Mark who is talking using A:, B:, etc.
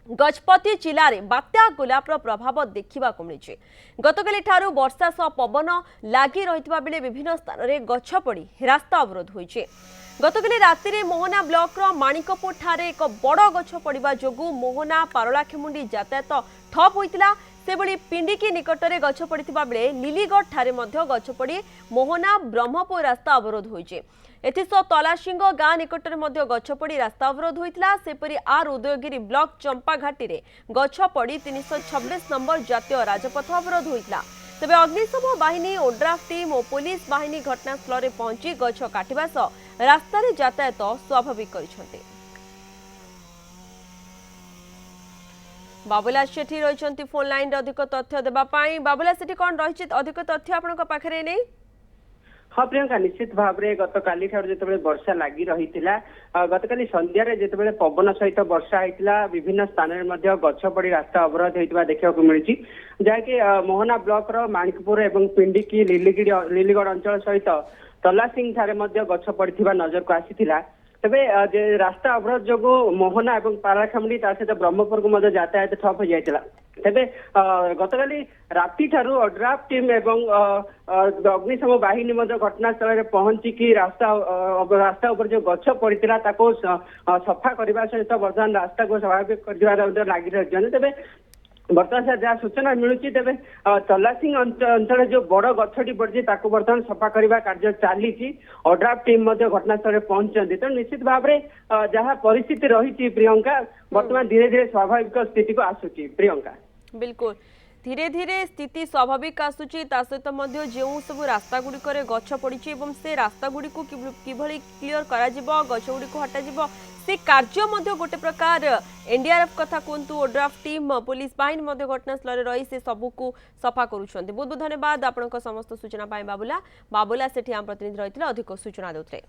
A: गजपति जिले में बात्या गुलाबर प्रभाव देखा मिली। गतकाली ठारू वर्षा सह पवन लगी रही बेले विभिन्न स्थान में गछ पड़ी रास्ता अवरोध होइछे। गतकाली राति मोहना ब्लॉक माणिकपुर ठारे एक बड़ गछ पड़ा जोगु मोहना पारलाखेमुंडी यातायात ठप होइतिला। सेभली पिंडिकी निकट में गछ पड़ा बेले लिलीगढ़ ठारे मध्य गछ पड़ी मोहना ब्रह्मपुर रास्ता अवरोध होइछे। एथिसह तलासिंग गाँ निकट में गछ पड़ी रास्ता अवरोध होइतिला। सेपरी आर उदयगिरी ब्लॉक चंपाघाटी रे गछ पड़ी 326 नंबर जातीय राजपथ अवरोध होइतिला। तेबे अग्निशम बाहिनी ओड्राफ टीम और पुलिस बाहिनी घटनास्थल में पहुंची गछ काटिबा सह रास्ता रे यातायात स्वाभाविक करिसेंते। बाबुला सेठी रही फोन लाइन अधिक तथ्य देवाई। बाबुला सेठी कौन रही अधिक तथ्य आपण पाखे नहीं?
B: हाँ प्रियंका, निश्चित भाव में गतकाली जो वर्षा लगी रही गतकाली संध्यारे जिते पवन सहित वर्षा होता विभिन्न स्थान में गछ पड़ी रास्ता अवरोध होता देखा मिली। जहाँकि मोहना ब्लॉक माणिकपुर और पिंडिकी लिलीगढ़ अंचल सहित तलासिंग ठारे गछ पड़ी नजर को आसीथिला। तेबे रास्ता अवरोध जो मोहना और पाराखामुंडी सहित ब्रह्मपुर को यातायात ठप हो जाता। तेबे गतकाली राति ठारू ओड्राफ टीम एवं अग्निशम बाहिनी घटनास्थल में पहुंचिकी रास्ता उपर जो गछ पड़ा सफा करने सहित बर्तमान रास्ता को स्वाभाविक कर लगी रही। तेबे बर्तमान जहाँ सूचना मिलूँ तेज तलासिंग अंचल जो बड़ गछटी पड़ी बर्तमान सफा करने कार्य चली। ओड्राफ टीम घटनास्थल में पहुंचती। तो निश्चित भाव में जहाँ परिस्थिति रही प्रियंका बर्तमान धीरे धीरे स्वाभाविक स्थिति को आसूची। प्रियंका
A: बिल्कुल धीरे धीरे स्थिति स्वाभाविक आसूची। सहित जो सब रास्ता गुड़िक गछ पड़ी से रास्ता गुड़ी को किभली क्लियर करा गछ गुड़ी को हटा से कार्य गोटे प्रकार एनडीआरएफ कथा कहतु ओड्राफ टीम पुलिस बाहिनी घटनास्थल रही से सबको सफा करुँच। बहुत बहुत धन्यवाद आपण समस्त सूचना बाबुला सेठी आम प्रतिनिधि रही अधिक सूचना देते।